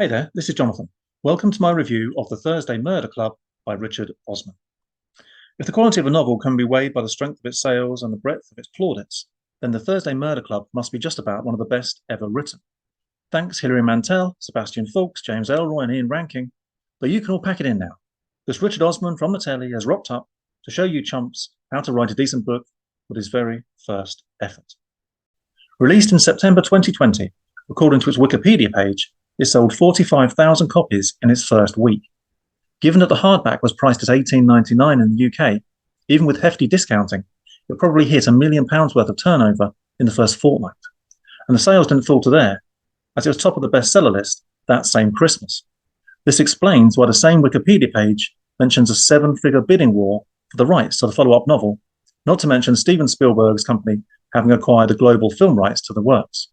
Hey there, this is Jonathan. Welcome to my review of The Thursday Murder Club by Richard Osman. If the quality of a novel can be weighed by the strength of its sales and the breadth of its plaudits, then The Thursday Murder Club must be just about one of the best ever written. Thanks Hilary Mantel, Sebastian Faulks, James Elroy and Ian Rankin, but you can all pack it in now, because Richard Osman from the telly has rocked up to show you chumps how to write a decent book with his very first effort. Released in September 2020, according to its Wikipedia page, it sold 45,000 copies in its first week. Given that the hardback was priced at $18.99 in the UK, even with hefty discounting, it probably hit £1 million worth of turnover in the first fortnight. And the sales didn't falter there, as it was top of the bestseller list that same Christmas. This explains why the same Wikipedia page mentions a 7-figure bidding war for the rights to the follow-up novel, not to mention Steven Spielberg's company having acquired the global film rights to the works.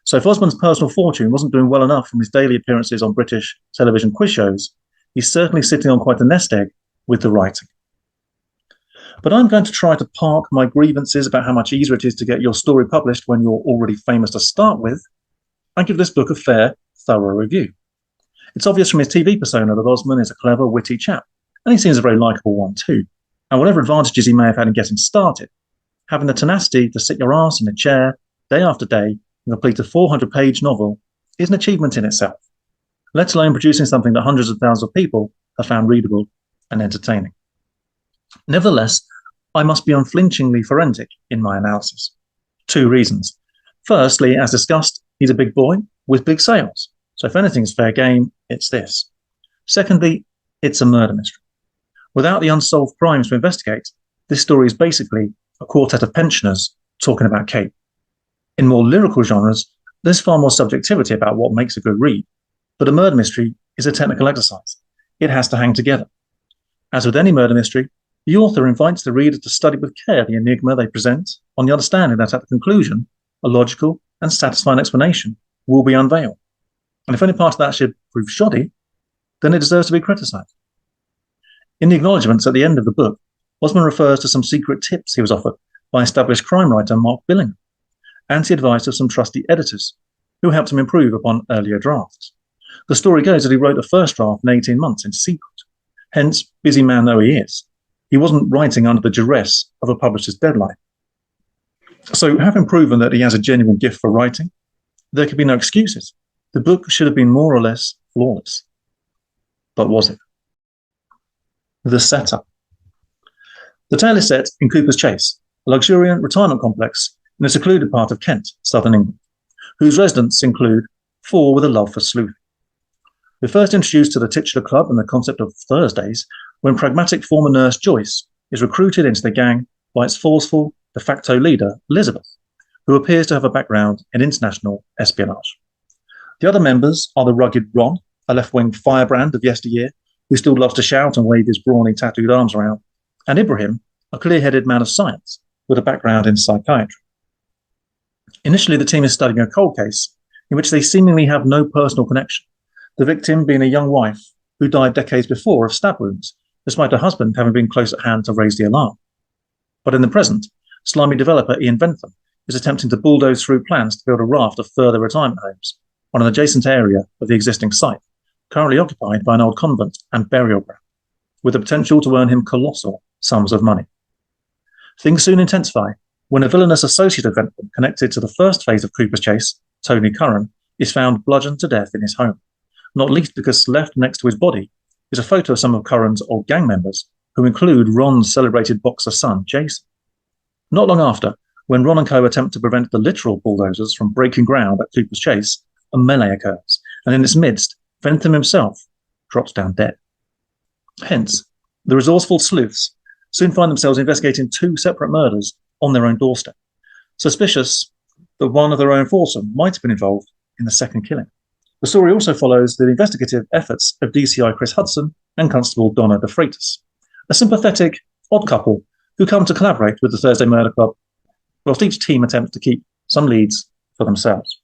So if Osman's personal fortune wasn't doing well enough from his daily appearances on British television quiz shows, he's certainly sitting on quite a nest egg with the writing. But I'm going to try to park my grievances about how much easier it is to get your story published when you're already famous to start with, and give this book a fair, thorough review. It's obvious from his TV persona that Osman is a clever, witty chap, and he seems a very likeable one too. And whatever advantages he may have had in getting started, having the tenacity to sit your ass in a chair day after day and complete a 400-page novel is an achievement in itself, let alone producing something that hundreds of thousands of people have found readable and entertaining. Nevertheless, I must be unflinchingly forensic in my analysis. 2 reasons. Firstly, as discussed, he's a big boy with big sales, so if anything's fair game, it's this. Secondly, it's a murder mystery. Without the unsolved crimes to investigate, this story is basically a quartet of pensioners talking about Kate. In more lyrical genres, there's far more subjectivity about what makes a good read, but a murder mystery is a technical exercise. It has to hang together. As with any murder mystery, the author invites the reader to study with care the enigma they present, on the understanding that at the conclusion, a logical and satisfying explanation will be unveiled. And if any part of that should prove shoddy, then it deserves to be criticised. In the acknowledgements at the end of the book, Osman refers to some secret tips he was offered by established crime writer Mark Billingham, and the advice of some trusty editors who helped him improve upon earlier drafts. The story goes that he wrote the first draft in 18 months in secret. Hence, busy man though he is, he wasn't writing under the duress of a publisher's deadline. So, having proven that he has a genuine gift for writing, there could be no excuses. The book should have been more or less flawless. But was it? The setup. The tale is set in Cooper's Chase, a luxuriant retirement complex in a secluded part of Kent, southern England, whose residents include 4 with a love for sleuthing. We're first introduced to the titular club and the concept of Thursdays when pragmatic former nurse Joyce is recruited into the gang by its forceful de facto leader, Elizabeth, who appears to have a background in international espionage. The other members are the rugged Ron, a left-wing firebrand of yesteryear, who still loves to shout and wave his brawny tattooed arms around, and Ibrahim, a clear-headed man of science with a background in psychiatry. Initially, the team is studying a cold case in which they seemingly have no personal connection, the victim being a young wife who died decades before of stab wounds, despite her husband having been close at hand to raise the alarm. But in the present, slimy developer Ian Bentham is attempting to bulldoze through plans to build a raft of further retirement homes on an adjacent area of the existing site, currently occupied by an old convent and burial ground, with the potential to earn him colossal sums of money. Things soon intensify when a villainous associate of Bentham connected to the first phase of Cooper's Chase, Tony Curran, is found bludgeoned to death in his home, not least because left next to his body is a photo of some of Curran's old gang members, who include Ron's celebrated boxer son, Jason. Not long after, when Ron and co attempt to prevent the literal bulldozers from breaking ground at Cooper's Chase, a melee occurs, and in its midst, Bentham himself drops down dead. Hence, the resourceful sleuths soon find themselves investigating 2 separate murders on their own doorstep, suspicious that one of their own foursome might have been involved in the second killing. The story also follows the investigative efforts of DCI Chris Hudson and Constable Donna De Freitas, a sympathetic, odd couple who come to collaborate with the Thursday Murder Club, whilst each team attempts to keep some leads for themselves.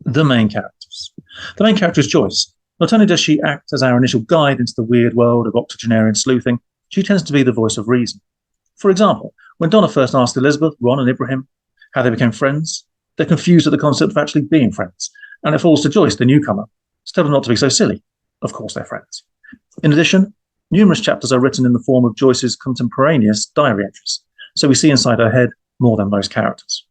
The main characters. The main character is Joyce. Not only does she act as our initial guide into the weird world of octogenarian sleuthing, she tends to be the voice of reason. For example, when Donna first asked Elizabeth, Ron and Ibrahim how they became friends, they're confused at the concept of actually being friends, and it falls to Joyce, the newcomer, to tell her not to be so silly. Of course, they're friends. In addition, numerous chapters are written in the form of Joyce's contemporaneous diary entries, so we see inside her head more than most characters.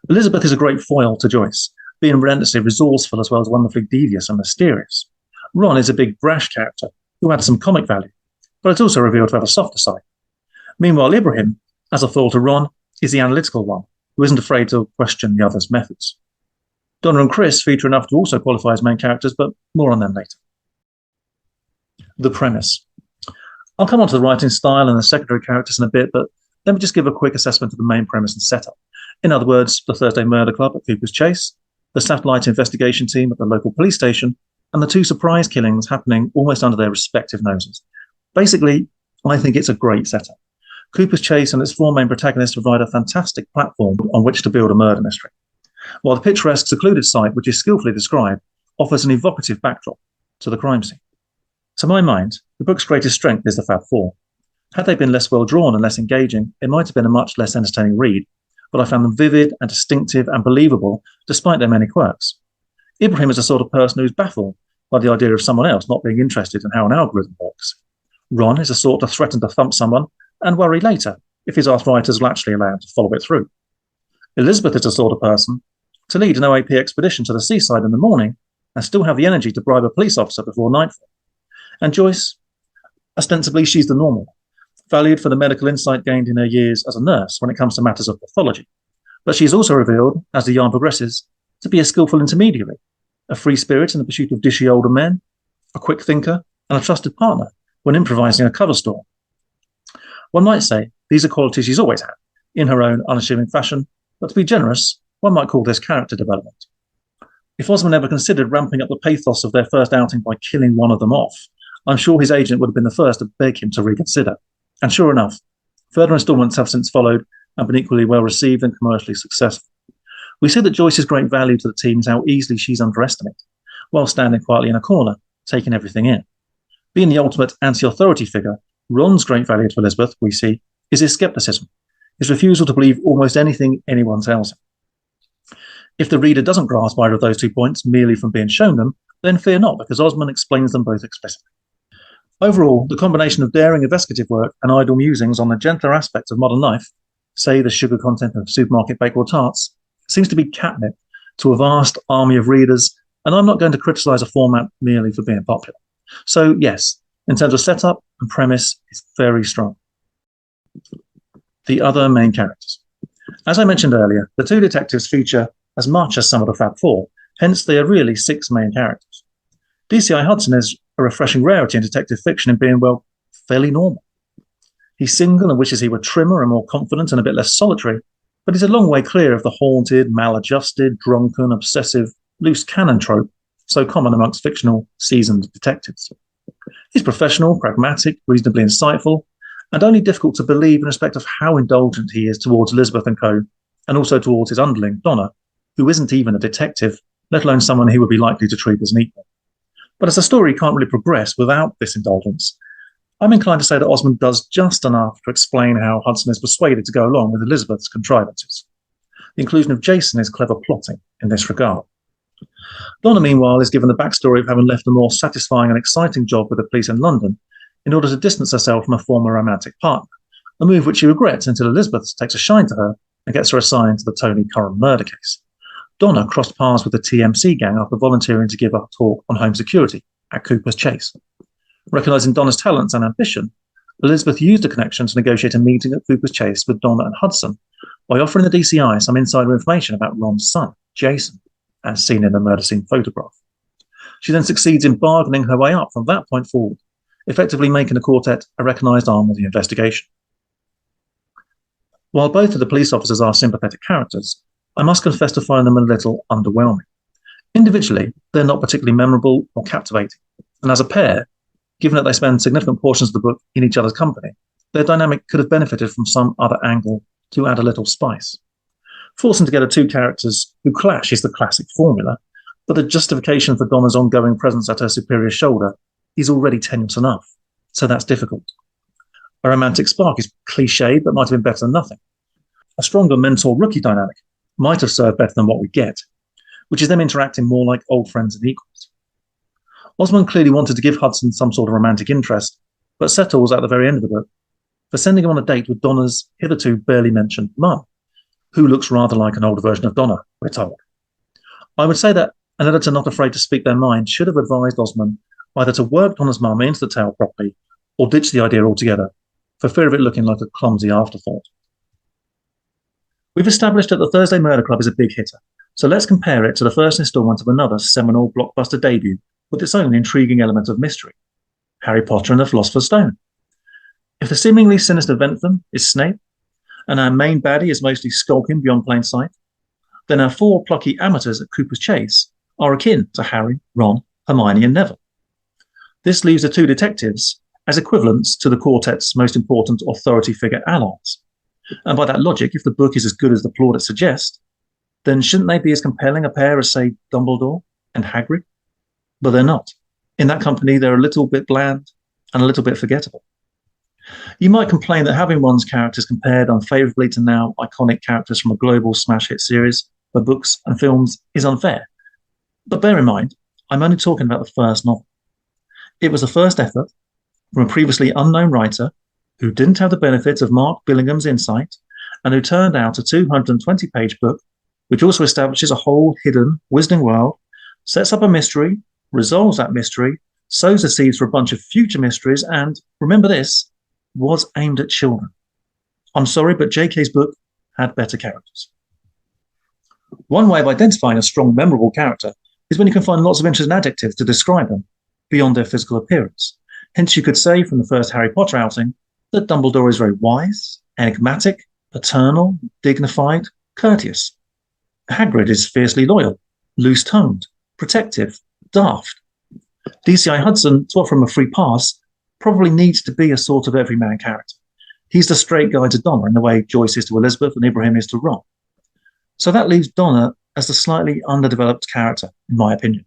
Elizabeth is a great foil to Joyce, being relentlessly resourceful as well as wonderfully devious and mysterious. Ron is a big, brash character who adds some comic value, but it's also revealed to have a softer side. Meanwhile, Ibrahim, as a foil to Ron, is the analytical one, who isn't afraid to question the other's methods. Donna and Chris feature enough to also qualify as main characters, but more on them later. The premise. I'll come on to the writing style and the secondary characters in a bit, but let me just give a quick assessment of the main premise and setup. In other words, the Thursday Murder Club at Cooper's Chase, the satellite investigation team at the local police station, and the two surprise killings happening almost under their respective noses. Basically, I think it's a great setup. Cooper's Chase and its four main protagonists provide a fantastic platform on which to build a murder mystery, while the picturesque, secluded site, which is skillfully described, offers an evocative backdrop to the crime scene. To my mind, the book's greatest strength is the Fab Four. Had they been less well drawn and less engaging, it might have been a much less entertaining read, but I found them vivid and distinctive and believable despite their many quirks. Ibrahim is the sort of person who's baffled by the idea of someone else not being interested in how an algorithm works. Ron is the sort to threaten to thump someone and worry later if his arthritis will actually allow him to follow it through. Elizabeth is the sort of person to lead an OAP expedition to the seaside in the morning and still have the energy to bribe a police officer before nightfall. And Joyce, ostensibly she's the normal, valued for the medical insight gained in her years as a nurse when it comes to matters of pathology. But she is also revealed, as the yarn progresses, to be a skillful intermediary, a free spirit in the pursuit of dishy older men, a quick thinker, and a trusted partner when improvising a cover story. One might say these are qualities she's always had, in her own unassuming fashion, but to be generous, one might call this character development. If Osman ever considered ramping up the pathos of their first outing by killing one of them off, I'm sure his agent would have been the first to beg him to reconsider. And sure enough, further instalments have since followed and been equally well received and commercially successful. We see that Joyce's great value to the team is how easily she's underestimated, while standing quietly in a corner, taking everything in. Being the ultimate anti-authority figure, Ron's great value to Elizabeth, we see, is his skepticism, his refusal to believe almost anything anyone tells him. If the reader doesn't grasp either of those 2 points merely from being shown them, then fear not, because Osman explains them both explicitly. Overall, the combination of daring investigative work and idle musings on the gentler aspects of modern life, say the sugar content of supermarket bakewell tarts, seems to be catnip to a vast army of readers, and I'm not going to criticise a format merely for being popular. So yes, in terms of setup and premise, it's very strong. The other main characters. As I mentioned earlier, the two detectives feature as much as some of the Fab Four, hence they are really 6 main characters. DCI Hudson is a refreshing rarity in detective fiction in being, well, fairly normal. He's single and wishes he were trimmer and more confident and a bit less solitary, but he's a long way clear of the haunted, maladjusted, drunken, obsessive, loose cannon trope so common amongst fictional, seasoned detectives. He's professional, pragmatic, reasonably insightful, and only difficult to believe in respect of how indulgent he is towards Elizabeth and co, and also towards his underling, Donna, who isn't even a detective, let alone someone he would be likely to treat as an equal. But as the story can't really progress without this indulgence, I'm inclined to say that Osman does just enough to explain how Hudson is persuaded to go along with Elizabeth's contrivances. The inclusion of Jason is clever plotting in this regard. Donna, meanwhile, is given the backstory of having left a more satisfying and exciting job with the police in London in order to distance herself from a former romantic partner, a move which she regrets until Elizabeth takes a shine to her and gets her assigned to the Tony Curran murder case. Donna crossed paths with the TMC gang after volunteering to give a talk on home security at Cooper's Chase. Recognising Donna's talents and ambition, Elizabeth used a connection to negotiate a meeting at Cooper's Chase with Donna and Hudson by offering the DCI some insider information about Ron's son, Jason, as seen in the murder scene photograph. She then succeeds in bargaining her way up from that point forward, effectively making the quartet a recognised arm of the investigation. While both of the police officers are sympathetic characters, I must confess to find them a little underwhelming. Individually, they're not particularly memorable or captivating, and as a pair, given that they spend significant portions of the book in each other's company, their dynamic could have benefited from some other angle to add a little spice. Forcing together two characters who clash is the classic formula, but the justification for Donna's ongoing presence at her superior's shoulder is already tenuous enough, so that's difficult. A romantic spark is cliched, but might have been better than nothing. A stronger mentor-rookie dynamic might have served better than what we get. which is them interacting more like old friends and equals. Osman clearly wanted to give Hudson some sort of romantic interest, but settles at the very end of the book for sending him on a date with Donna's hitherto barely mentioned mum, who looks rather like an older version of Donna, we're told. I would say that an editor not afraid to speak their mind should have advised Osman either to work Donna's mum into the tale properly or ditch the idea altogether, for fear of it looking like a clumsy afterthought. We've established that the Thursday Murder Club is a big hitter, so let's compare it to the first instalment of another seminal blockbuster debut with its own intriguing element of mystery, Harry Potter and the Philosopher's Stone. If the seemingly sinister Ventham is Snape, and our main baddie is mostly skulking beyond plain sight, then our four plucky amateurs at Cooper's Chase are akin to Harry, Ron, Hermione and Neville. This leaves the two detectives as equivalents to the quartet's most important authority figure allies. And by that logic, if the book is as good as the plaudits suggest, then shouldn't they be as compelling a pair as, say, Dumbledore and Hagrid? But they're not. In that company, they're a little bit bland and a little bit forgettable. You might complain that having one's characters compared unfavourably to now iconic characters from a global smash hit series for books and films is unfair. But bear in mind, I'm only talking about the first novel. It was the first effort from a previously unknown writer who didn't have the benefits of Mark Billingham's insight and who turned out a 220-page book which also establishes a whole hidden Wizarding world, sets up a mystery, resolves that mystery, sows the seeds for a bunch of future mysteries, and, remember this, was aimed at children. I'm sorry, but JK's book had better characters. One way of identifying a strong, memorable character is when you can find lots of interesting adjectives to describe them beyond their physical appearance. Hence, you could say from the first Harry Potter outing that Dumbledore is very wise, enigmatic, paternal, dignified, courteous. Hagrid is fiercely loyal, loose-toned, protective, daft. DCI Hudson, to offer him a free pass, probably needs to be a sort of everyman character. He's the straight guy to Donna in the way Joyce is to Elizabeth and Ibrahim is to Ron. So that leaves Donna as the slightly underdeveloped character, in my opinion.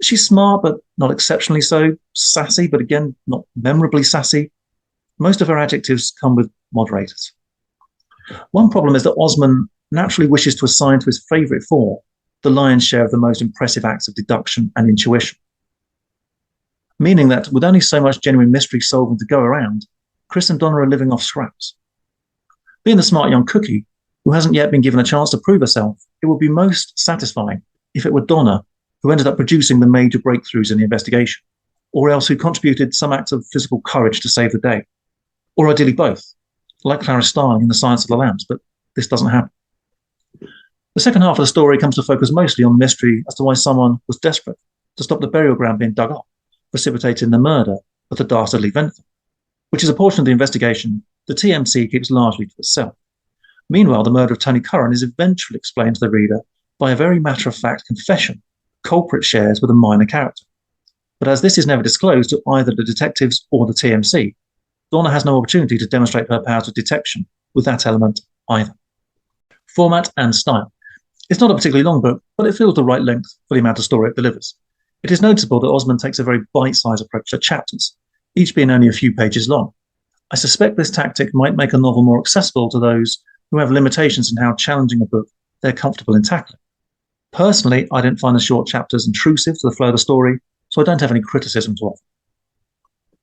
She's smart, but not exceptionally so, sassy, but again, not memorably sassy. Most of her adjectives come with moderators. One problem is that Osman naturally wishes to assign to his favourite four the lion's share of the most impressive acts of deduction and intuition. Meaning that with only so much genuine mystery solving to go around, Chris and Donna are living off scraps. Being the smart young cookie, who hasn't yet been given a chance to prove herself, it would be most satisfying if it were Donna who ended up producing the major breakthroughs in the investigation, or else who contributed some act of physical courage to save the day. Or ideally both, like Clara Starling in The Science of the Lambs, but this doesn't happen. The second half of the story comes to focus mostly on the mystery as to why someone was desperate to stop the burial ground being dug up, precipitating the murder of the dastardly Ventham, which is a portion of the investigation the TMC keeps largely to itself. Meanwhile, the murder of Tony Curran is eventually explained to the reader by a very matter-of-fact confession culprit shares with a minor character. But as this is never disclosed to either the detectives or the TMC, Donna has no opportunity to demonstrate her powers of detection with that element either. Format and style. It's not a particularly long book, but it feels the right length for the amount of story it delivers. It is noticeable that Osman takes a very bite-sized approach to chapters, each being only a few pages long. I suspect this tactic might make a novel more accessible to those who have limitations in how challenging a book they're comfortable in tackling. Personally, I didn't find the short chapters intrusive to the flow of the story, so I don't have any criticism to offer.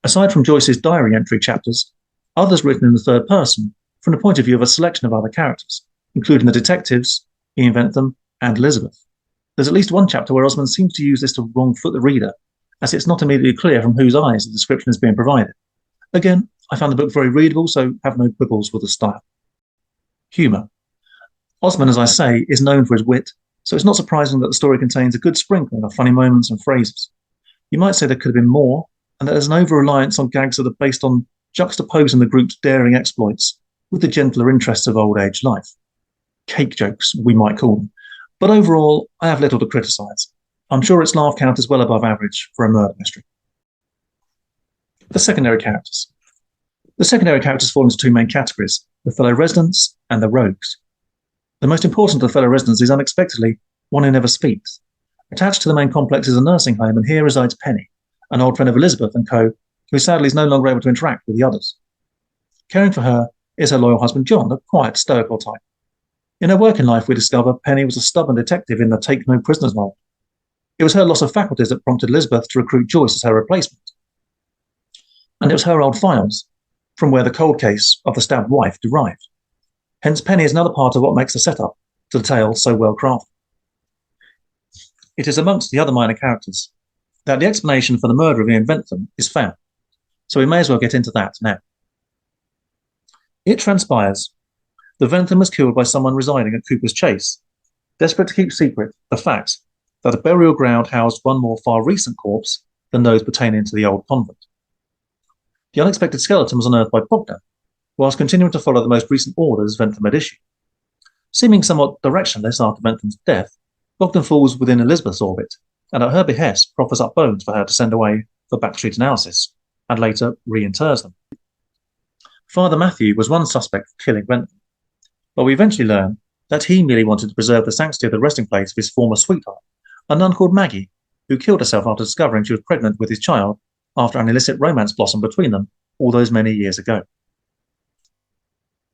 Aside from Joyce's diary entry chapters, others written in the third person from the point of view of a selection of other characters, including the detectives, Ian Ventham, and Elizabeth. There's at least one chapter where Osman seems to use this to wrong-foot the reader, as it's not immediately clear from whose eyes the description is being provided. Again, I found the book very readable, so have no quibbles with the style. Humour. Osman, as I say, is known for his wit, so it's not surprising that the story contains a good sprinkling of funny moments and phrases. You might say there could have been more, and that there's an over-reliance on gags that are based on juxtaposing the group's daring exploits with the gentler interests of old-age life. Cake jokes, we might call them. But overall, I have little to criticise. I'm sure its laugh count is well above average for a murder mystery. The secondary characters. The secondary characters fall into two main categories, the fellow residents and the rogues. The most important of the fellow residents is unexpectedly one who never speaks. Attached to the main complex is a nursing home, and here resides Penny, an old friend of Elizabeth and co, who sadly is no longer able to interact with the others. Caring for her is her loyal husband John, a quiet, stoical type. In her working life, we discover Penny was a stubborn detective in the take no prisoners mold. It was her loss of faculties that prompted Elizabeth to recruit Joyce as her replacement. And it was her old files, from where the cold case of the stabbed wife derived. Hence, Penny is another part of what makes the setup to the tale so well crafted. It is amongst the other minor characters that the explanation for the murder of Ian Bentham is found, so we may as well get into that now. It transpires that Bentham was killed by someone residing at Cooper's Chase, desperate to keep secret the fact that the burial ground housed one more far recent corpse than those pertaining to the old convent. The unexpected skeleton was unearthed by Bogdan, whilst continuing to follow the most recent orders Bentham had issued. Seeming somewhat directionless after Bentham's death, Bogdan falls within Elizabeth's orbit, and at her behest proffers up bones for her to send away for backstreet analysis, and later reinterrs them. Father Matthew was one suspect for killing Bentham, but we eventually learn that he merely wanted to preserve the sanctity of the resting place of his former sweetheart, a nun called Maggie, who killed herself after discovering she was pregnant with his child after an illicit romance blossomed between them all those many years ago.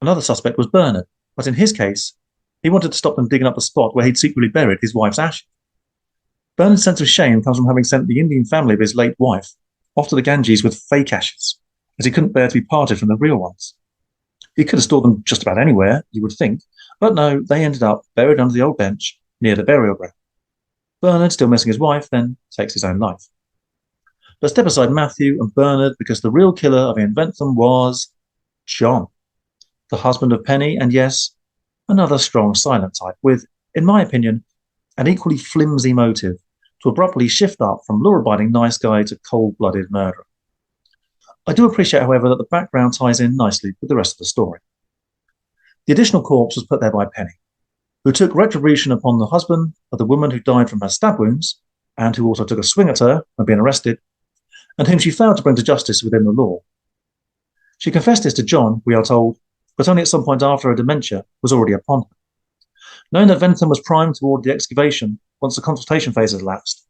Another suspect was Bernard, but in his case, he wanted to stop them digging up the spot where he'd secretly buried his wife's ashes. Bernard's sense of shame comes from having sent the Indian family of his late wife off to the Ganges with fake ashes, as he couldn't bear to be parted from the real ones. He could have stored them just about anywhere, you would think, but no, they ended up buried under the old bench near the burial ground. Bernard, still missing his wife, then takes his own life. But step aside Matthew and Bernard, because the real killer of Ian Bentham was John, the husband of Penny, and yes, another strong silent type with, in my opinion, an equally flimsy motive to abruptly shift up from law-abiding nice guy to cold-blooded murderer. I do appreciate, however, that the background ties in nicely with the rest of the story. The additional corpse was put there by Penny, who took retribution upon the husband of the woman who died from her stab wounds, and who also took a swing at her when being arrested, and whom she failed to bring to justice within the law. She confessed this to John, we are told, but only at some point after her dementia was already upon her. Knowing that Bentham was primed toward the excavation once the consultation phase had elapsed,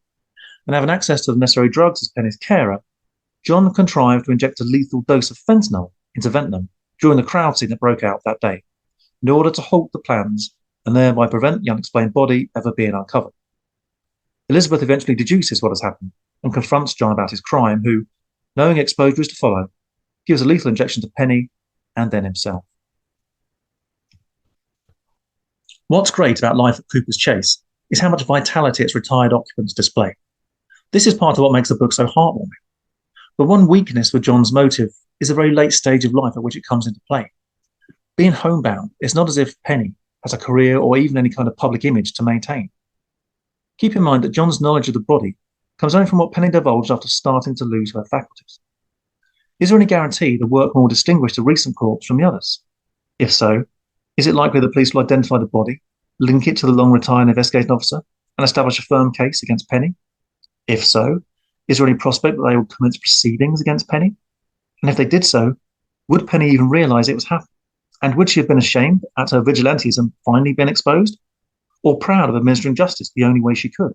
and having access to the necessary drugs as Penny's carer, John contrived to inject a lethal dose of fentanyl into Bentham during the crowd scene that broke out that day, in order to halt the plans and thereby prevent the unexplained body ever being uncovered. Elizabeth eventually deduces what has happened and confronts John about his crime, who, knowing exposure is to follow, gives a lethal injection to Penny and then himself. What's great about life at Cooper's Chase is how much vitality its retired occupants display. This is part of what makes the book so heartwarming. But one weakness for John's motive is the very late stage of life at which it comes into play. Being homebound, it's not as if Penny has a career or even any kind of public image to maintain. Keep in mind that John's knowledge of the body comes only from what Penny divulged after starting to lose her faculties. Is there any guarantee the workman will distinguish the recent corpse from the others? If so, is it likely the police will identify the body, link it to the long-retired investigation officer, and establish a firm case against Penny? If so, is there any prospect that they will commence proceedings against Penny? And if they did so, would Penny even realise it was happening? And would she have been ashamed at her vigilantism finally been exposed? Or proud of administering justice the only way she could?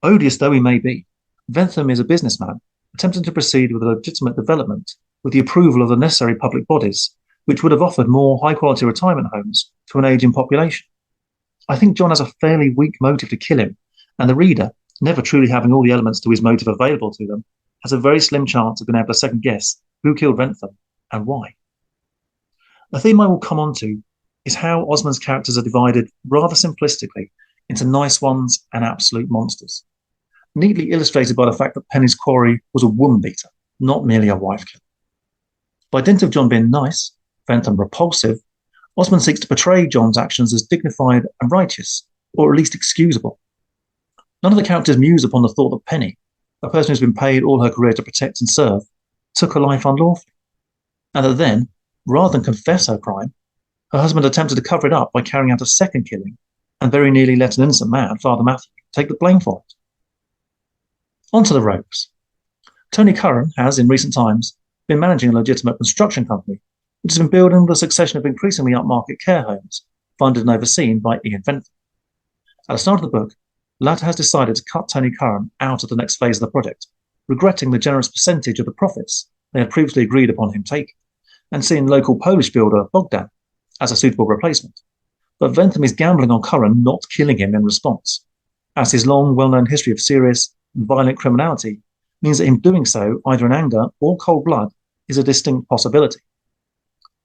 Odious though he may be, Bentham is a businessman attempting to proceed with a legitimate development with the approval of the necessary public bodies, which would have offered more high-quality retirement homes to an ageing population. I think John has a fairly weak motive to kill him, and the reader, never truly having all the elements to his motive available to them, has a very slim chance of being able to second-guess who killed Bentham and why. A theme I will come on to is how Osman's characters are divided rather simplistically into nice ones and absolute monsters, neatly illustrated by the fact that Penny's quarry was a woman-beater, not merely a wife-killer. By dint of John being nice, Bentham repulsive, Osman seeks to portray John's actions as dignified and righteous, or at least excusable. None of the characters muse upon the thought that Penny, a person who's been paid all her career to protect and serve, took her life unlawfully, and that then, rather than confess her crime, her husband attempted to cover it up by carrying out a second killing and very nearly let an innocent man, Father Matthew, take the blame for it. On to the rogues. Tony Curran has, in recent times, been managing a legitimate construction company which has been building the succession of increasingly upmarket care homes funded and overseen by Ian Bentham. At the start of the book, the latter has decided to cut Tony Curran out of the next phase of the project, regretting the generous percentage of the profits they had previously agreed upon him taking, and seeing local Polish builder Bogdan as a suitable replacement, but Ventham is gambling on Curran not killing him in response, as his long, well-known history of serious and violent criminality means that him doing so, either in anger or cold blood, is a distinct possibility.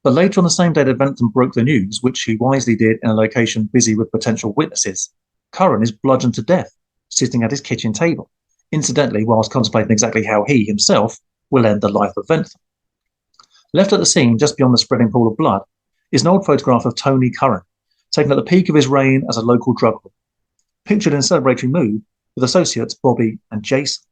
But later on the same day that Ventham broke the news, which he wisely did in a location busy with potential witnesses, Curran is bludgeoned to death, sitting at his kitchen table, incidentally whilst contemplating exactly how he himself will end the life of Ventham. Left at the scene, just beyond the spreading pool of blood, is an old photograph of Tony Curran, taken at the peak of his reign as a local drug lord, pictured in celebratory mood with associates Bobby and Jason.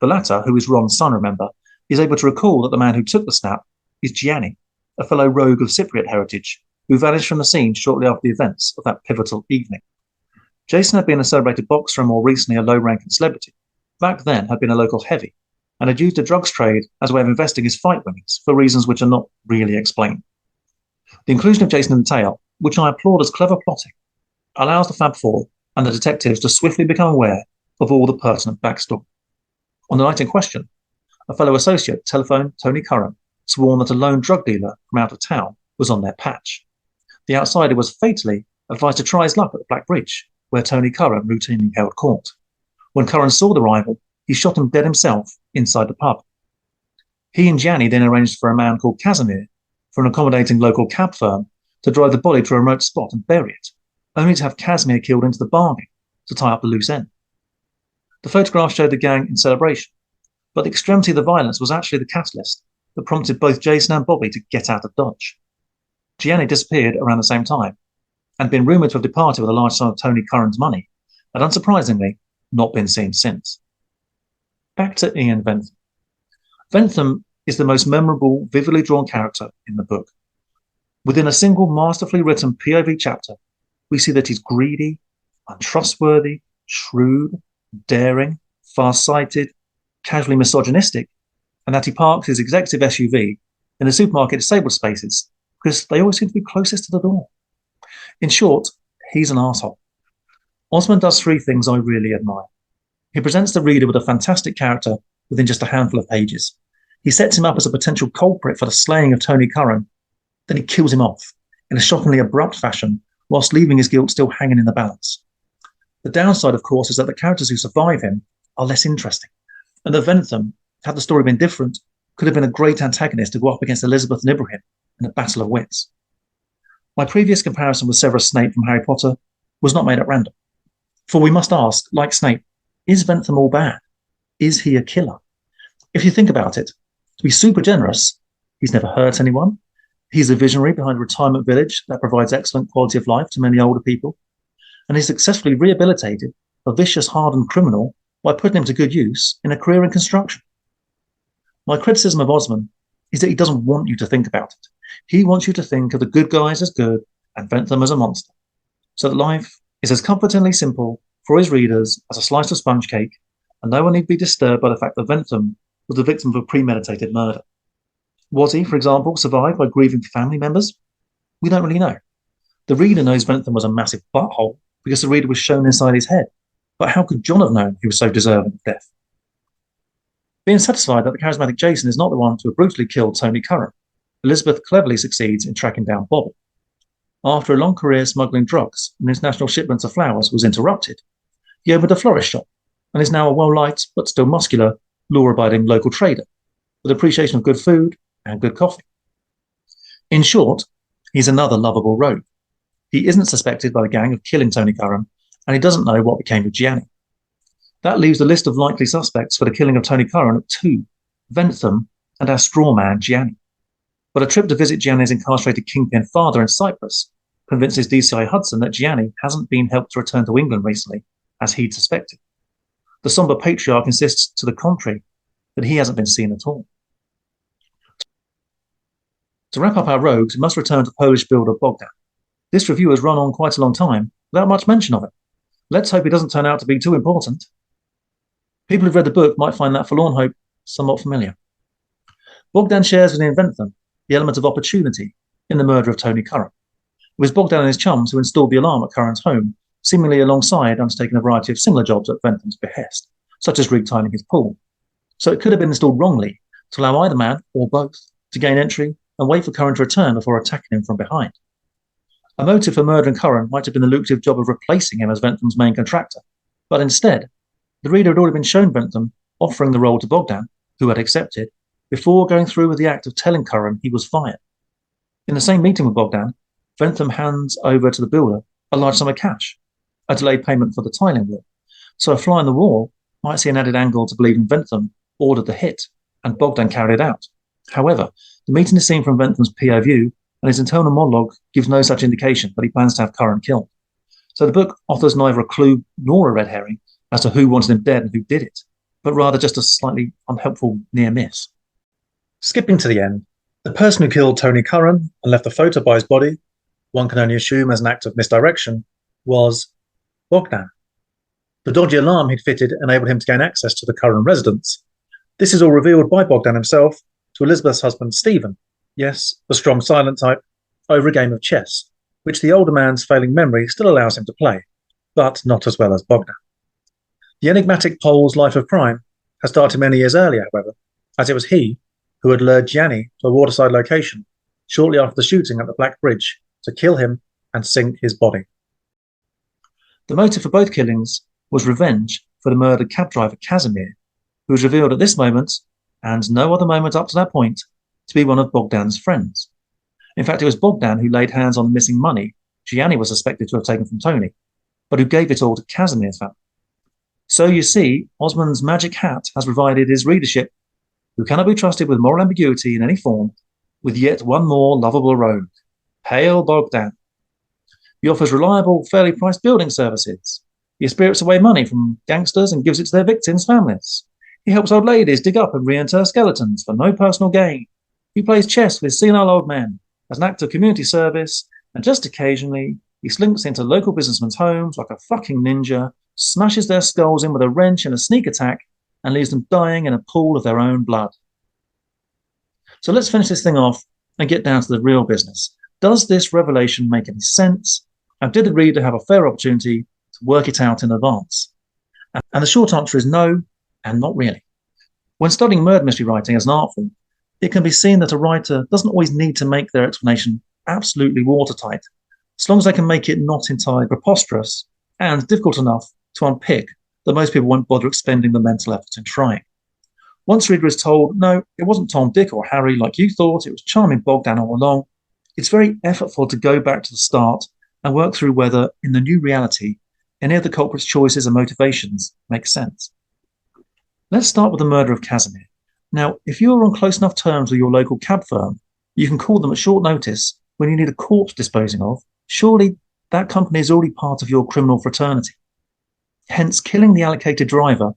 The latter, who is Ron's son, remember, is able to recall that the man who took the snap is Gianni, a fellow rogue of Cypriot heritage, who vanished from the scene shortly after the events of that pivotal evening. Jason had been a celebrated boxer and more recently a low-ranking celebrity. Back then had been a local heavy, and had used the drugs trade as a way of investing his fight winnings for reasons which are not really explained. The inclusion of Jason in the tale, which I applaud as clever plotting, allows the Fab Four and the detectives to swiftly become aware of all the pertinent backstory. On the night in question, a fellow associate telephoned Tony Curran, sworn that a lone drug dealer from out of town was on their patch. The outsider was fatally advised to try his luck at the Black Bridge, where Tony Curran routinely held court. When Curran saw the rival, he shot him dead himself inside the pub. He and Gianni then arranged for a man called Casimir, for an accommodating local cab firm, to drive the body to a remote spot and bury it, only to have Casimir killed into the bargain to tie up the loose end. The photograph showed the gang in celebration, but the extremity of the violence was actually the catalyst that prompted both Jason and Bobby to get out of Dodge. Gianni disappeared around the same time, and been rumoured to have departed with a large sum of Tony Curran's money, and unsurprisingly, not been seen since. Back to Ian Ventham. Ventham is the most memorable, vividly drawn character in the book. Within a single masterfully written POV chapter, we see that he's greedy, untrustworthy, shrewd, daring, far-sighted, casually misogynistic, and that he parks his executive SUV in the supermarket disabled spaces because they always seem to be closest to the door. In short, he's an arsehole. Osman does three things I really admire. He presents the reader with a fantastic character within just a handful of pages. He sets him up as a potential culprit for the slaying of Tony Curran, then he kills him off in a shockingly abrupt fashion whilst leaving his guilt still hanging in the balance. The downside, of course, is that the characters who survive him are less interesting, and that Ventham, had the story been different, could have been a great antagonist to go up against Elizabeth and Ibrahim in a battle of wits. My previous comparison with Severus Snape from Harry Potter was not made at random. For we must ask, like Snape, is Ventham all bad? Is he a killer? If you think about it, to be super generous, he's never hurt anyone. He's a visionary behind a retirement village that provides excellent quality of life to many older people. And he successfully rehabilitated a vicious, hardened criminal by putting him to good use in a career in construction. My criticism of Osman is that he doesn't want you to think about it. He wants you to think of the good guys as good and Ventham as a monster, so that life is as comfortingly simple for his readers as a slice of sponge cake, and no one need be disturbed by the fact that Ventham was the victim of a premeditated murder. Was he, for example, survived by grieving family members? We don't really know. The reader knows Ventham was a massive butthole because the reader was shown inside his head, but how could John have known he was so deserving of death? Being satisfied that the charismatic Jason is not the one to have brutally killed Tony Curran, Elizabeth cleverly succeeds in tracking down Bobby. After a long career smuggling drugs and international shipments of flowers was interrupted, he opened a florist shop and is now a well-liked but still muscular, law-abiding local trader with appreciation of good food and good coffee. In short, he's another lovable rogue. He isn't suspected by the gang of killing Tony Curran, and he doesn't know what became of Gianni. That leaves the list of likely suspects for the killing of Tony Curran at two: Ventham and our straw man Gianni. But a trip to visit Gianni's incarcerated kingpin father in Cyprus convinces DCI Hudson that Gianni hasn't been helped to return to England recently, as he'd suspected. The sombre patriarch insists to the contrary, that he hasn't been seen at all. To wrap up our rogues, we must return to Polish builder Bogdan. This review has run on quite a long time without much mention of it. Let's hope it doesn't turn out to be too important. People who've read the book might find that forlorn hope somewhat familiar. Bogdan shares with Ian Ventham the element of opportunity in the murder of Tony Curran. It was Bogdan and his chums who installed the alarm at Curran's home, seemingly alongside undertaking a variety of similar jobs at Ventham's behest, such as rig tiling his pool. So it could have been installed wrongly to allow either man, or both, to gain entry and wait for Curran to return before attacking him from behind. A motive for murdering Curran might have been the lucrative job of replacing him as Bentham's main contractor, but instead, the reader had already been shown Bentham offering the role to Bogdan, who had accepted, before going through with the act of telling Curran he was fired. In the same meeting with Bogdan, Bentham hands over to the builder a large sum of cash, a delayed payment for the tiling work. So a fly on the wall might see an added angle to believing Bentham ordered the hit and Bogdan carried it out. However, the meeting is seen from Bentham's POV, and his internal monologue gives no such indication that he plans to have Curran killed. So the book offers neither a clue nor a red herring as to who wanted him dead and who did it, but rather just a slightly unhelpful near miss. Skipping to the end, the person who killed Tony Curran and left the photo by his body, one can only assume as an act of misdirection, was Bogdan. The dodgy alarm he'd fitted enabled him to gain access to the Curran residence. This is all revealed by Bogdan himself to Elizabeth's husband Stephen, yes, the strong silent type, over a game of chess, which the older man's failing memory still allows him to play, but not as well as Bogdan. The enigmatic Pole's life of crime has started many years earlier, however, as it was he who had lured Gianni to a waterside location shortly after the shooting at the Black Bridge to kill him and sink his body. The motive for both killings was revenge for the murdered cab driver Casimir, who was revealed at this moment, and no other moment up to that point, to be one of Bogdan's friends. In fact, it was Bogdan who laid hands on the missing money Gianni was suspected to have taken from Tony, but who gave it all to Casimir's family. So you see, Osman's magic hat has provided his readership, who cannot be trusted with moral ambiguity in any form, with yet one more lovable rogue. Hail Bogdan. He offers reliable, fairly priced building services. He spirits away money from gangsters and gives it to their victims' families. He helps old ladies dig up and reinter skeletons for no personal gain. He plays chess with senile old men as an act of community service, and just occasionally, he slinks into local businessmen's homes like a fucking ninja, smashes their skulls in with a wrench in a sneak attack, and leaves them dying in a pool of their own blood. So let's finish this thing off and get down to the real business. Does this revelation make any sense? And did the reader have a fair opportunity to work it out in advance? And the short answer is no, and not really. When studying murder mystery writing as an art form, it can be seen that a writer doesn't always need to make their explanation absolutely watertight, as long as they can make it not entirely preposterous and difficult enough to unpick that most people won't bother expending the mental effort in trying. Once the reader is told, no, it wasn't Tom, Dick, or Harry like you thought, it was charming Bogdan all along, it's very effortful to go back to the start and work through whether, in the new reality, any of the culprit's choices and motivations make sense. Let's start with the murder of Casimir. Now, if you are on close enough terms with your local cab firm, you can call them at short notice when you need a corpse disposing of. Surely that company is already part of your criminal fraternity. Hence, killing the allocated driver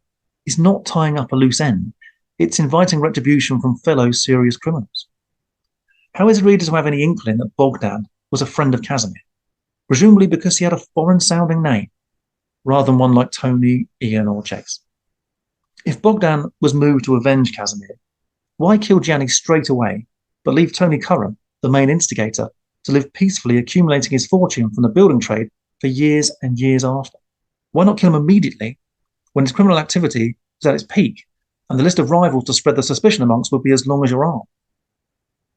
is not tying up a loose end. It's inviting retribution from fellow serious criminals. How is the reader to have any inkling that Bogdan was a friend of Casimir? Presumably because he had a foreign-sounding name, rather than one like Tony, Ian, or Chase. If Bogdan was moved to avenge Casimir, why kill Gianni straight away, but leave Tony Curran, the main instigator, to live peacefully accumulating his fortune from the building trade for years and years after? Why not kill him immediately when his criminal activity was at its peak and the list of rivals to spread the suspicion amongst would be as long as your arm?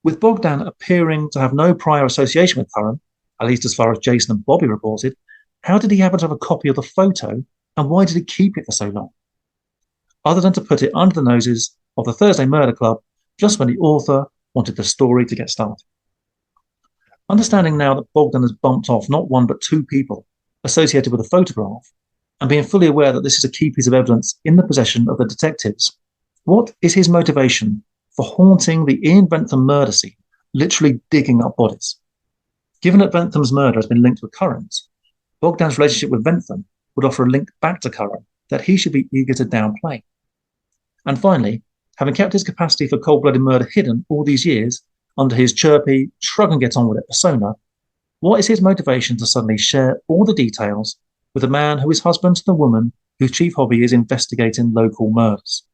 With Bogdan appearing to have no prior association with Curran, at least as far as Jason and Bobby reported, how did he happen to have a copy of the photo, and why did he keep it for so long? Other than to put it under the noses of the Thursday Murder Club just when the author wanted the story to get started. Understanding now that Bogdan has bumped off not one but two people associated with the photograph, and being fully aware that this is a key piece of evidence in the possession of the detectives, what is his motivation for haunting the Ian Bentham murder scene, literally digging up bodies? Given that Bentham's murder has been linked with Curran's, Bogdan's relationship with Bentham would offer a link back to Curran that he should be eager to downplay. And finally, having kept his capacity for cold-blooded murder hidden all these years under his chirpy, shrug-and-get-on-with-it persona, what is his motivation to suddenly share all the details with a man who is husband to the woman whose chief hobby is investigating local murders?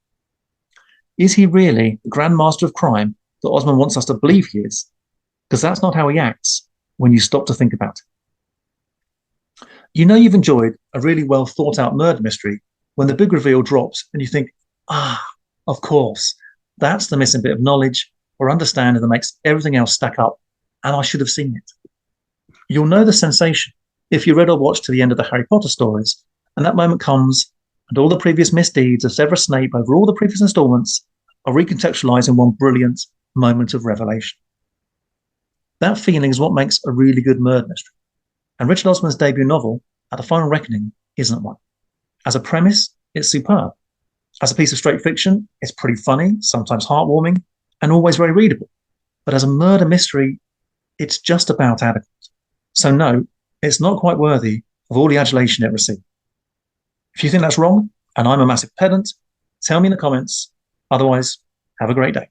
Is he really the Grand Master of crime that Osman wants us to believe he is? Because that's not how he acts when you stop to think about it. You know you've enjoyed a really well thought out murder mystery when the big reveal drops and you think, of course, that's the missing bit of knowledge or understanding that makes everything else stack up, and I should have seen it. You'll know the sensation if you read or watched to the end of the Harry Potter stories, and that moment comes, and all the previous misdeeds of Severus Snape over all the previous installments are recontextualized in one brilliant moment of revelation. That feeling is what makes a really good murder mystery, and Richard Osman's debut novel, At the Final Reckoning, isn't one. As a premise, it's superb. As a piece of straight fiction, it's pretty funny, sometimes heartwarming, and always very readable. But as a murder mystery, it's just about adequate. So no, it's not quite worthy of all the adulation it received. If you think that's wrong, and I'm a massive pedant, tell me in the comments. Otherwise, have a great day.